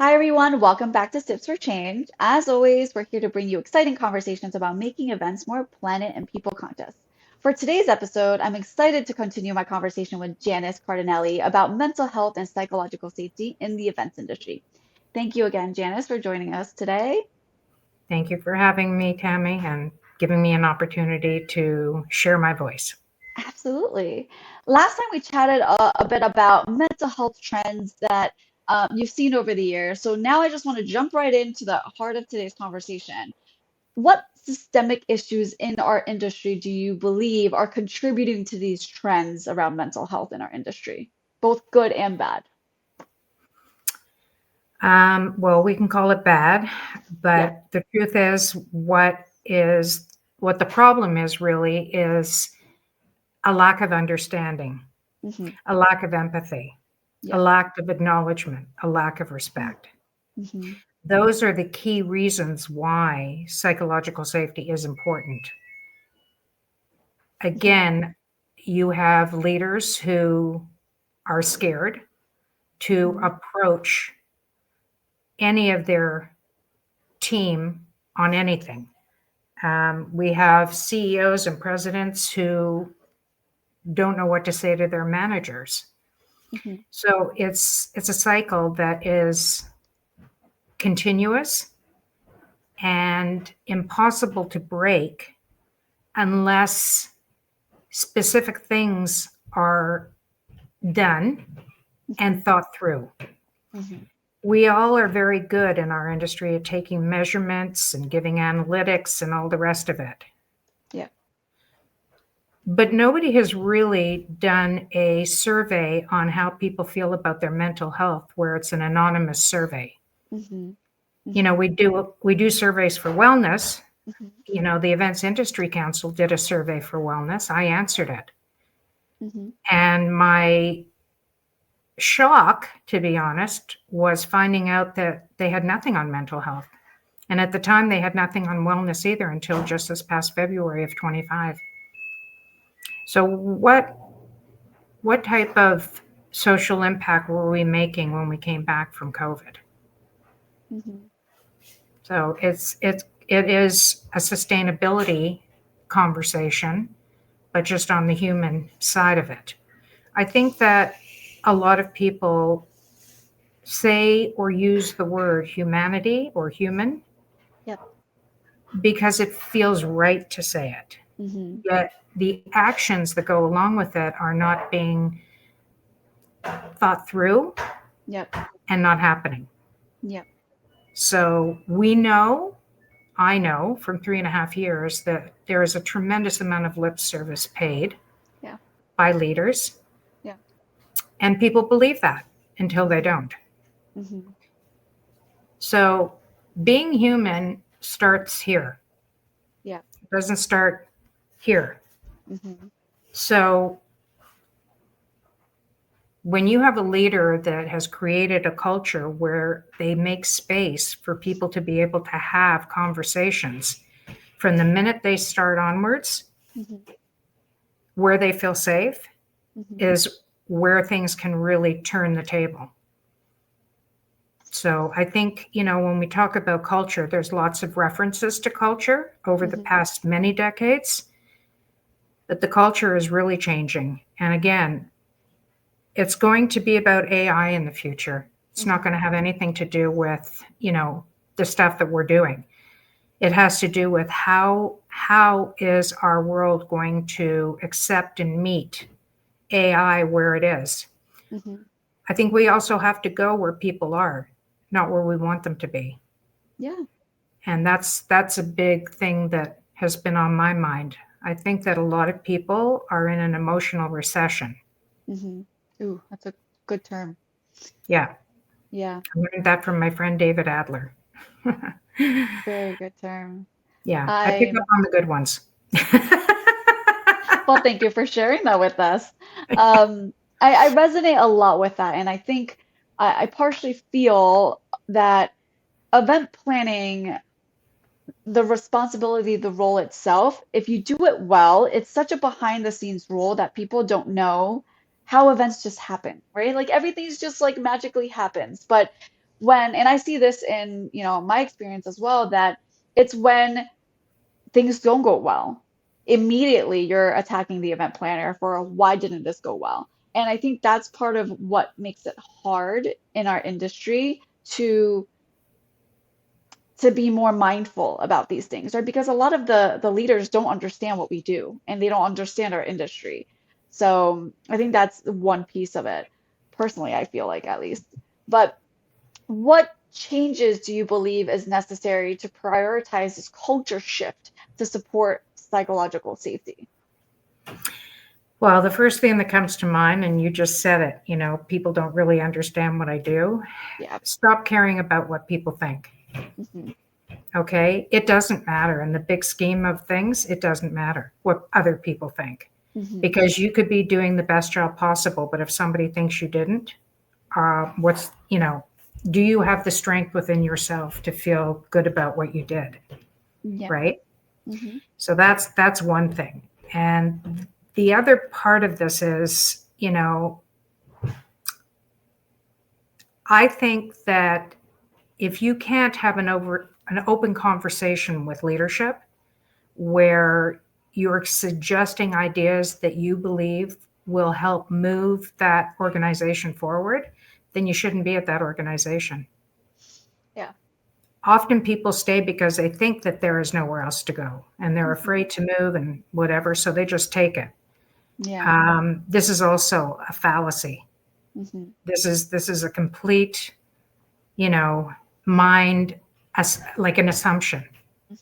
Hi, everyone. Welcome back to Sips for Change. As always, we're here to bring you exciting conversations about making events more planet and people conscious. For today's episode, I'm excited to continue my conversation with Janice Cardinelli about mental health and psychological safety in the events industry. Thank you again, Janice, for joining us today. Thank you for having me, Tammy, and giving me an opportunity to share my voice. Absolutely. Last time we chatted a bit about mental health trends that you've seen over the years. So now I just want to jump right into the heart of today's conversation. What systemic issues in our industry do you believe are contributing to these trends around mental health in our industry, both good and bad? Well, we can call it bad, Yeah. but the truth is what the problem is really is a lack of understanding, Hmm. a lack of empathy, a Yeah. lack of acknowledgement, a lack of respect. Mm-hmm. Those are the key reasons why psychological safety is important. Hmm. Again, you have leaders who are scared to Hmm. approach any of their team on anything. We have CEOs and presidents who don't know what to say to their managers. Hmm. So it's a cycle that is continuous and impossible to break unless specific things are done Hmm. and thought through. Hmm. We all are very good in our industry at taking measurements and giving analytics and all the rest of it. Yeah. But nobody has really done a survey on how people feel about their mental health where it's an anonymous survey. Hmm. You know, Hmm. we do surveys for wellness. Hmm. You know, the Events Industry Council did a survey for wellness. I answered it. Hmm. And my shock, to be honest, was finding out that they had nothing on mental health. And at the time they had nothing on wellness either until just this past February of 25. So what type of social impact were we making when we came back from COVID? Hmm. So it is a sustainability conversation, but just on the human side of it. I think that a lot of people say or use the word humanity or human Yep. because it feels right to say it. Hmm. Yet the actions that go along with it are not being thought through Yep. and not happening. Yep. So I know from 3.5 years that there is a tremendous amount of lip service paid Yeah. by leaders, Yeah. and people believe that until they Hmm. don't. Hmm. So being human starts here, Yeah. it doesn't start here. Hmm. So when you have a leader that has created a culture where they make space for people to be able to have conversations from the minute they start onwards, Hmm. where they feel safe Hmm. is where things can really turn the table. So I think, when we talk about culture, there's lots of references to culture over the Hmm. past many decades, but the culture is really changing. And again, it's going to be about AI in the future. It's not Hmm. going to have anything to do with, the stuff that we're doing. It has to do with how is our world going to accept and meet AI where it is. Hmm. I think we also have to go where people are, not where we want them to be. Yeah. And that's a big thing that has been on my mind. I think that a lot of people are in an emotional recession. Hmm. Ooh, that's a good term. Yeah, Yeah. I learned that from my friend David Adler. Very good term. Yeah, I pick up I on the good ones. Well, thank you for sharing that with us. Um, I resonate a lot with that, and I think I partially feel that event planning, the responsibility, the role itself, if you do it well, it's such a behind the scenes role that people don't know how events just happen, right? Like everything's just like magically happens. But and I see this in, my experience as well, that it's when things don't go well, immediately you're attacking the event planner for why didn't this go well? And I think that's part of what makes it hard in our industry to be more mindful about these things, right? Because a lot of the leaders don't understand what we do and they don't understand our industry. So I think that's one piece of it, personally, I feel like at least. But what changes do you believe is necessary to prioritize this culture shift to support psychological safety? Well, the first thing that comes to mind, and you just said it, people don't really understand what I do. Yeah. Stop caring about what people think. Hmm. Okay. It doesn't matter. In the big scheme of things, it doesn't matter what other people think, Hmm. because you could be doing the best job possible. But if somebody thinks you didn't, do you have the strength within yourself to feel good about what you did? Yeah. Right. Hmm. So that's one thing. And the other part of this is, I think that if you can't have an open conversation with leadership where you're suggesting ideas that you believe will help move that organization forward, then you shouldn't be at that organization. Yeah. Often people stay because they think that there is nowhere else to go and they're Hmm. afraid to move and whatever, so they just take it. Yeah. This is also a fallacy. Hmm. This is a complete, mind like an assumption.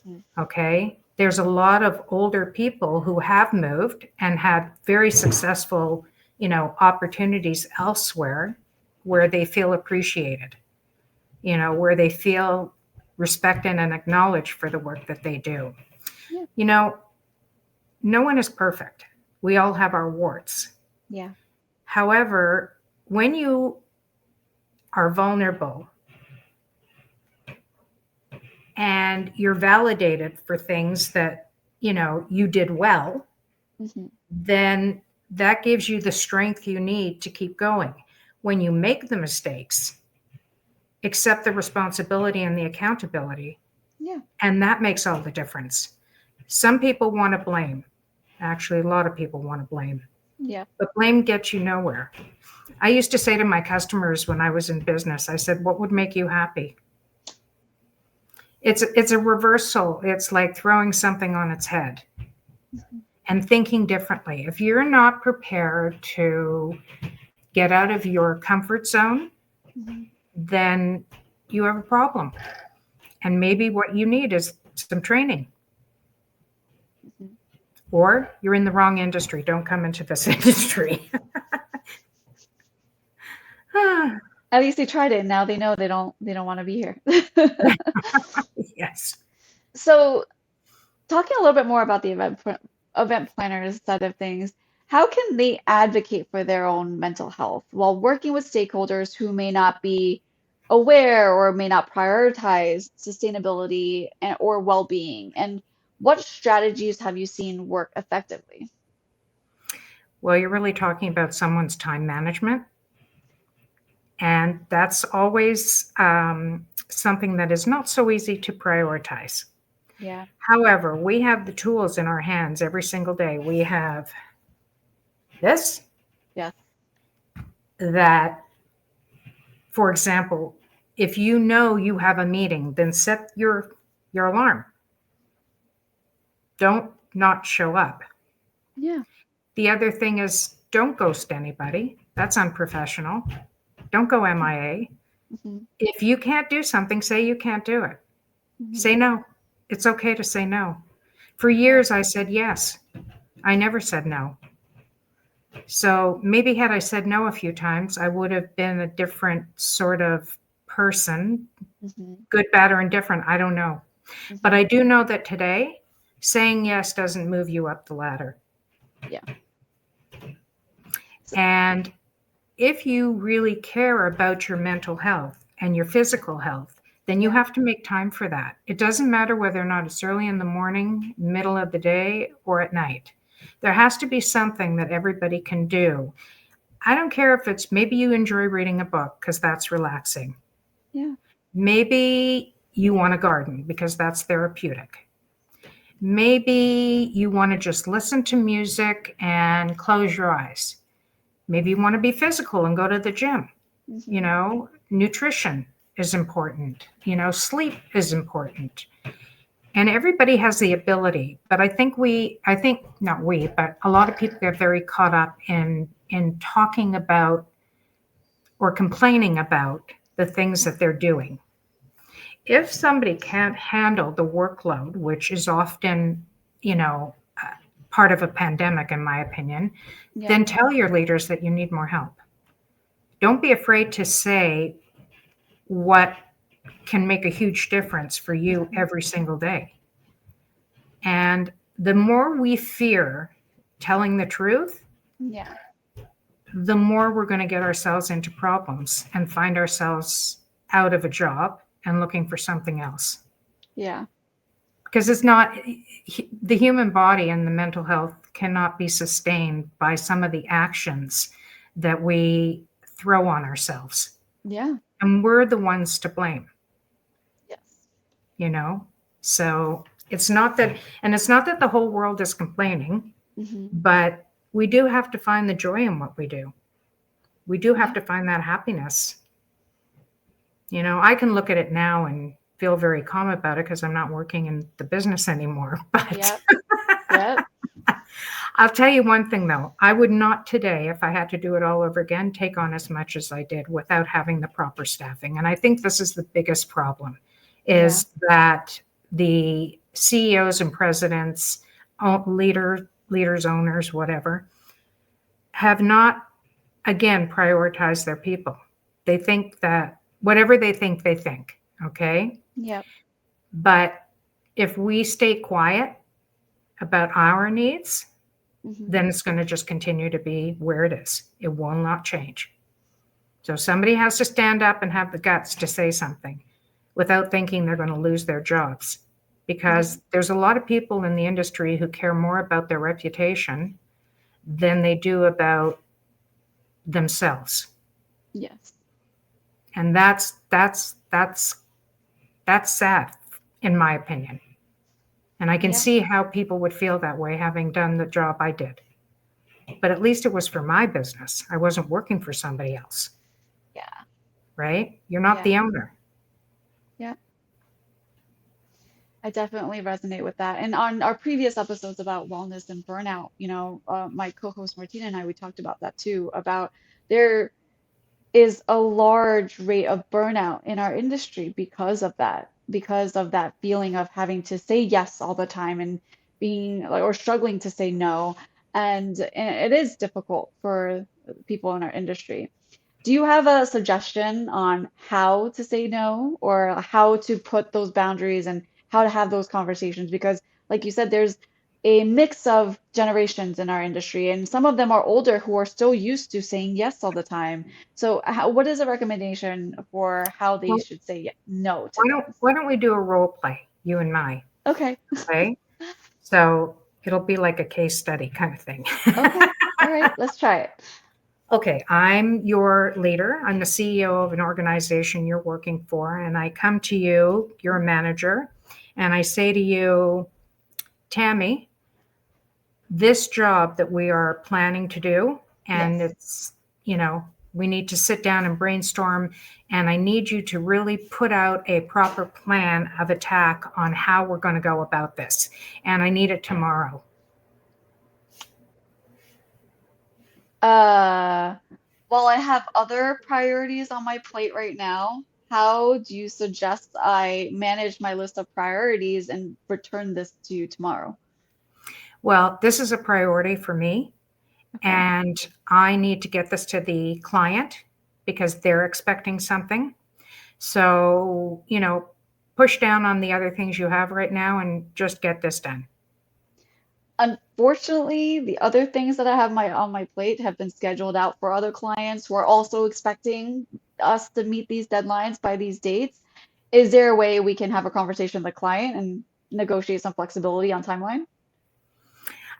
Hmm. Okay. There's a lot of older people who have moved and had very successful, opportunities elsewhere where they feel appreciated, where they feel respected and acknowledged for the work that they do. Yeah. You know, no one is perfect. We all have our warts. Yeah. However, when you are vulnerable and you're validated for things that, you did well, Hmm. then that gives you the strength you need to keep going. When you make the mistakes, accept the responsibility and the accountability, Yeah. and that makes all the difference. Some people want to blame. Actually, a lot of people want to blame, Yeah. but blame gets you nowhere. I used to say to my customers when I was in business, I said, what would make you happy? It's a reversal. It's like throwing something on its head Hmm. and thinking differently. If you're not prepared to get out of your comfort zone, Hmm. then you have a problem. And maybe what you need is some training, Hmm. or you're in the wrong industry. Don't come into this industry. At least they tried it. Now they know they don't want to be here. Yes. So, talking a little bit more about the event planners side of things, how can they advocate for their own mental health while working with stakeholders who may not be aware or may not prioritize sustainability or well-being? And what strategies have you seen work effectively? Well, you're really talking about someone's time management. And that's always something that is not so easy to prioritize. Yeah. However, we have the tools in our hands every single day. We have this, Yes. that, for example, if you know you have a meeting, then set your alarm. Don't not show up. Yeah. The other thing is don't ghost anybody. That's unprofessional. Don't go MIA. Hmm. If you can't do something, say you can't do it. Hmm. Say no. It's okay to say no. For Yeah. years, I said yes. I never said no. So maybe had I said no a few times, I would have been a different sort of person, Hmm. good, bad, or indifferent. I don't know. But Hmm. I do know that today, saying yes doesn't move you up the ladder. Yeah. And if you really care about your mental health and your physical health, then you Yeah. have to make time for that. It doesn't matter whether or not it's early in the morning, middle of the day, or at night. There has to be something that everybody can do. I don't care if it's maybe you enjoy reading a book because that's relaxing. Yeah. Maybe you want to garden because that's therapeutic. Maybe you want to just listen to music and close your eyes. Maybe you want to be physical and go to the gym. You Hmm. know, nutrition is important. You know, sleep is important. And everybody has the ability, but I think not we, but a lot of people get very caught up in talking about or complaining about the things that they're doing. If somebody can't handle the workload, which is often, you know, part of a pandemic, in my opinion, Yeah. then tell your leaders that you need more help. Don't be afraid to say what can make a huge difference for you Hmm. every single day. And the more we fear telling the truth, Yeah. the more we're going to get ourselves into problems and find ourselves out of a job and looking for something else. Yeah. Because it's not the human body and the mental health cannot be sustained by some of the actions that we throw on ourselves. Yeah. And we're the ones to blame, Yes. you know? So it's not that, and it's not that the whole world is complaining, Hmm. but we do have to find the joy in what we do. We do have Yeah. to find that happiness. You know, I can look at it now and feel very calm about it because I'm not working in the business anymore. But Yep. Yep. I'll tell you one thing though, I would not today, if I had to do it all over again, take on as much as I did without having the proper staffing. And I think this is the biggest problem Yeah. is that the CEOs and presidents, leaders, owners, whatever, have not again prioritized their people. They think that whatever they think, okay? Yep. But if we stay quiet about our needs, Hmm. then it's going to just continue to be where it is. It will not change. So somebody has to stand up and have the guts to say something without thinking they're going to lose their jobs. Yeah. Because there's a lot of people in the industry who care more about their reputation than they do about themselves. Yes. And that's sad in my opinion. And I can Yeah. see how people would feel that way having done the job I did. But at least it was for my business. I wasn't working for somebody else, Yeah. right? You're not Yeah. the owner. Yeah. I definitely resonate with that. And on our previous episodes about wellness and burnout, my co-host Martina and I, we talked about that too, about there is a large rate of burnout in our industry because of that feeling of having to say yes all the time and being like, or struggling to say no. And it is difficult for people in our industry. Do you have a suggestion on how to say no or how to put those boundaries and how to have those conversations? Because, like you said, there's a mix of generations in our industry, and some of them are older who are still used to saying yes all the time. So, what is a recommendation for how they Well, should say no to things? why don't we do a role play, you and I, Okay. okay? So it'll be like a case study kind of thing. Okay. All right. Let's try it. Okay, I'm your leader. I'm the CEO of an organization you're working for, and I come to you, you're a manager, and I say to you, Tammy, this job that we are planning to do, and Yes. it's, you know, we need to sit down and brainstorm, and I need you to really put out a proper plan of attack on how we're going to go about this. And I need it tomorrow. Uh, While I have other priorities on my plate right now, how do you suggest I manage my list of priorities and return this to you tomorrow? Well, this is a priority for me, Okay. and I need to get this to the client because they're expecting something. So, you know, push down on the other things you have right now and just get this done. Unfortunately, the other things that I have my on my plate have been scheduled out for other clients who are also expecting us to meet these deadlines by these dates. Is there a way we can have a conversation with the client and negotiate some flexibility on timeline?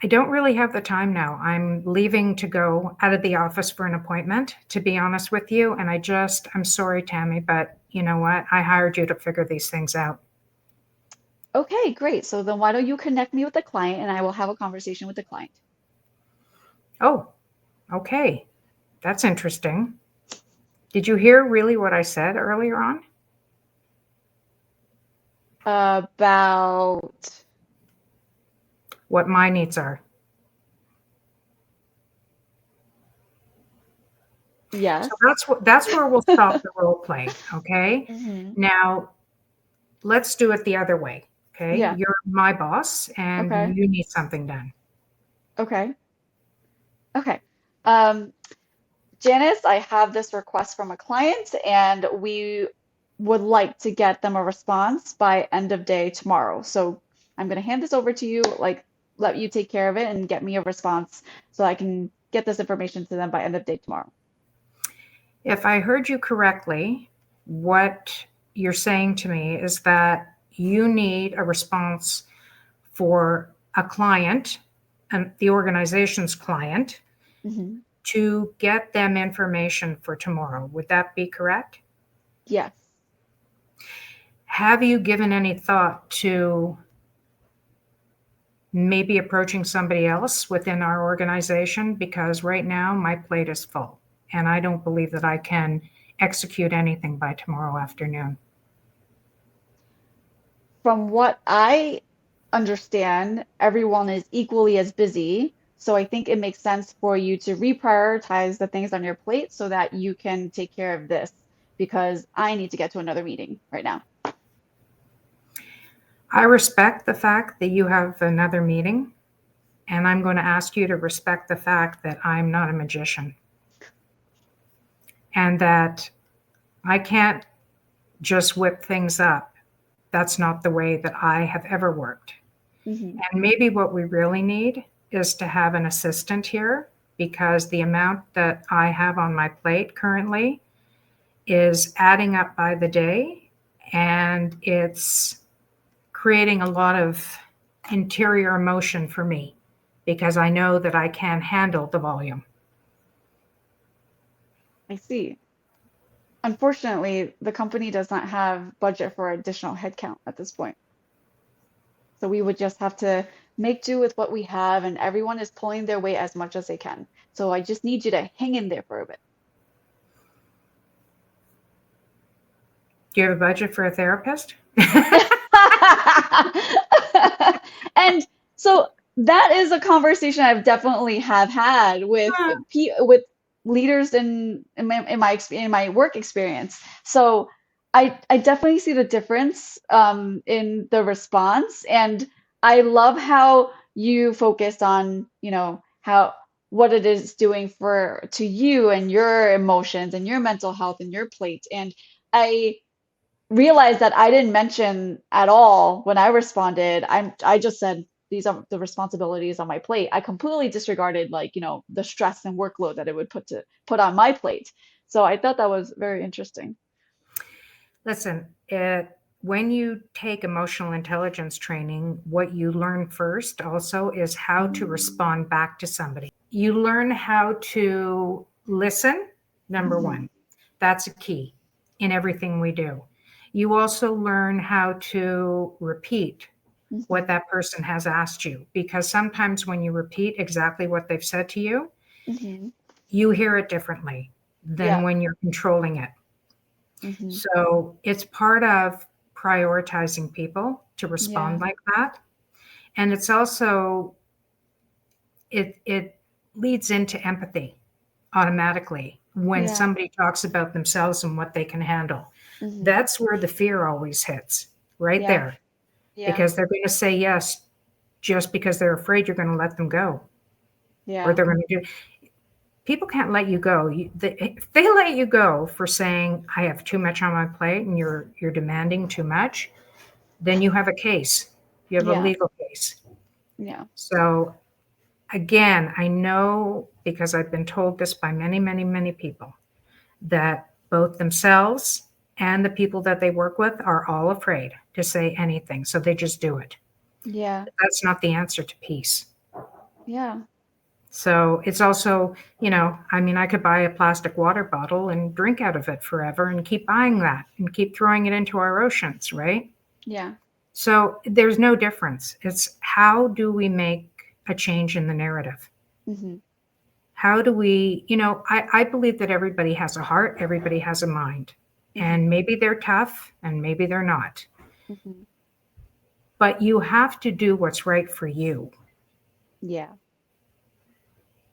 I don't really have the time now. I'm leaving to go out of the office for an appointment, to be honest with you. And I'm sorry, Tammy, but you know what? I hired you to figure these things out. Okay, great. So then why don't you connect me with the client and I will have a conversation with the client. Oh, okay. That's interesting. Did you hear really what I said earlier on? About, What my needs are. So yes. that's where we'll stop the role play. Okay. Hmm. Now let's do it the other way. Okay. Yeah. You're my boss and Okay. you need something done. Okay. Okay. Um, Janice, I have this request from a client and we would like to get them a response by end of day tomorrow. So I'm going to hand this over to you, like let you take care of it and get me a response so I can get this information to them by end of day tomorrow. If I heard you correctly, what you're saying to me is that you need a response for a client and the organization's client Hmm. to get them information for tomorrow. Would that be correct? Yes. Have you given any thought to maybe approaching somebody else within our organization? Because right now my plate is full and I don't believe that I can execute anything by tomorrow afternoon. From what I understand, everyone is equally as busy. So I think it makes sense for you to reprioritize the things on your plate so that you can take care of this because I need to get to another meeting right now. I respect the fact that you have another meeting, and I'm going to ask you to respect the fact that I'm not a magician and that I can't just whip things up. That's not the way that I have ever worked. Hmm. And maybe what we really need is to have an assistant here because the amount that I have on my plate currently is adding up by the day and it's creating a lot of interior emotion for me because I know that I can handle the volume. I see. Unfortunately, the company does not have budget for additional headcount at this point. So we would just have to make do with what we have, and everyone is pulling their weight as much as they can. So I just need you to hang in there for a bit. Do you have a budget for a therapist? And so that is a conversation I've definitely have had with with leaders in my work experience. So I definitely see the difference in the response, and I love how you focused on, how what it is doing for to you and your emotions and your mental health and your plate. And I realized that I didn't mention at all when I responded. I just said these are the responsibilities on my plate. I completely disregarded like, the stress and workload that it would put on my plate. So I thought that was very interesting. Listen, when you take emotional intelligence training, what you learn first also is how to respond back to somebody. You learn how to listen, number Hmm. one. That's a key in everything we do. You also learn how to repeat what Hmm. that person has asked you because sometimes when you repeat exactly what they've said to you, Hmm. you hear it differently than Yeah. when you're controlling it. Hmm. So it's part of prioritizing people to Yeah. respond like that. And it's also, it leads into empathy automatically when Yeah. somebody talks about themselves and what they can handle. Hmm. That's where the fear always hits, right Yeah. there, Yeah. because they're going to say yes just because they're afraid you're going to let them go or Yeah. they're going to do. People can't let you go. If they let you go for saying I have too much on my plate and you're demanding too much, then you have a case. You have a Yeah. legal case. Yeah. So again, I know because I've been told this by many, many, many people that both themselves and the people that they work with are all afraid to say anything. So they just do it. Yeah. That's not the answer to peace. Yeah. So it's also, I mean, I could buy a plastic water bottle and drink out of it forever and keep buying that and keep throwing it into our oceans, right? Yeah. So there's no difference. It's how do we make a change in the narrative? Hmm. How do we, I believe that everybody has a heart, everybody has a mind, Hmm. and maybe they're tough and maybe they're not. Hmm. But you have to do what's right for you. Yeah.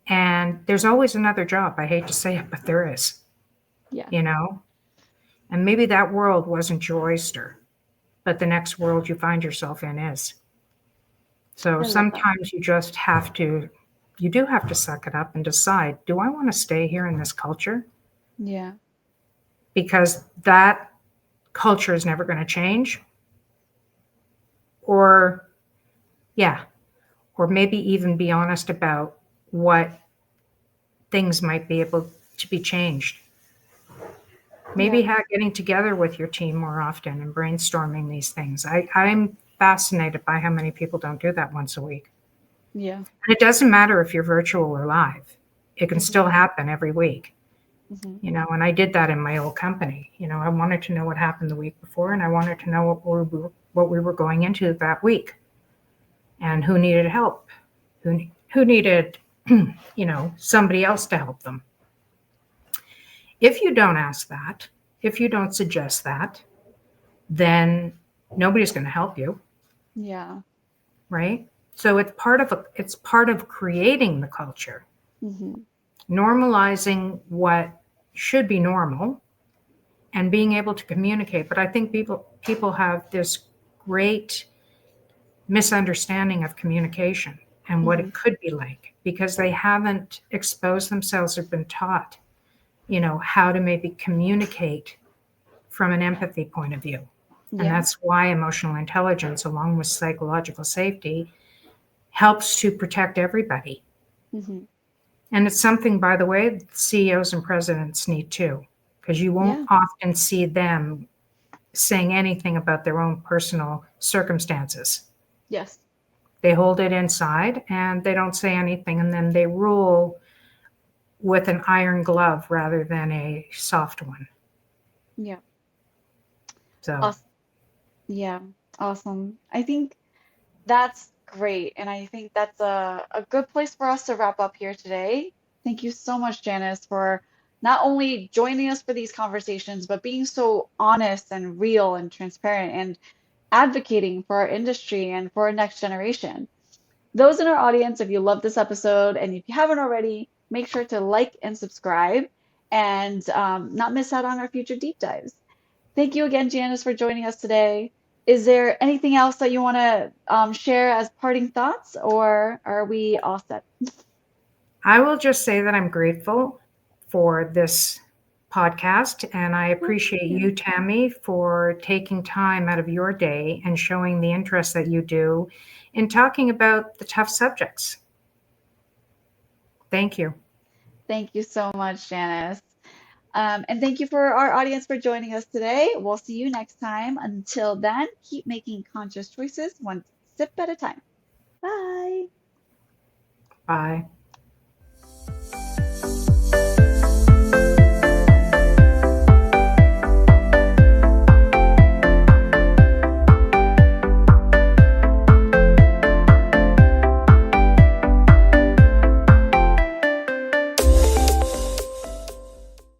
And there's always another job. I hate to say it, but there is, Yeah. you know? And maybe that world wasn't your oyster, but the next world you find yourself in is. So I love that. sometimes you do have to suck it up and decide, do I want to stay here in this culture? Yeah. Because that culture is never going to change. Or, yeah, or maybe even be honest about what things might be able to be changed. Yeah. Maybe getting together with your team more often and brainstorming these things. I'm fascinated by how many people don't do that once a week. Yeah. And it doesn't matter if you're virtual or live, it can Hmm. still happen every week. Hmm. And I did that in my old company. I wanted to know what happened the week before, and I wanted to know what we were going into that week and who needed help, who needed, somebody else to help them. If you don't ask that, if you don't suggest that, then nobody's going to help you, Yeah. right? So it's part of creating the culture, Hmm. normalizing what should be normal and being able to communicate. But I think people have this great misunderstanding of communication and what Hmm. it could be like because they haven't exposed themselves or been taught, how to maybe communicate from an empathy point of view. And Yeah. that's why emotional intelligence, along with psychological safety, helps to protect everybody. Hmm. And it's something, by the way, CEOs and presidents need too, because you won't Yeah. often see them saying anything about their own personal circumstances. Yes. They hold it inside and they don't say anything, and then they rule with an iron glove rather than a soft one. Yeah. So Awesome. Yeah. Awesome. I think that's great. And I think that's a good place for us to wrap up here today. Thank you so much, Janice, for not only joining us for these conversations, but being so honest and real and transparent and advocating for our industry and for our next generation. Those in our audience, if you love this episode and if you haven't already, make sure to like and subscribe and not miss out on our future deep dives. Thank you again, Janice, for joining us today. Is there anything else that you want to share as parting thoughts, or are we all set? I will just say that I'm grateful for this podcast, and I Oh, appreciate thank you, you. Tammy, for taking time out of your day and showing the interest that you do in talking about the tough subjects. Thank you. Thank you so much, Janice. And thank you for our audience for joining us today. We'll see you next time. Until then, keep making conscious choices one sip at a time. Bye. Bye.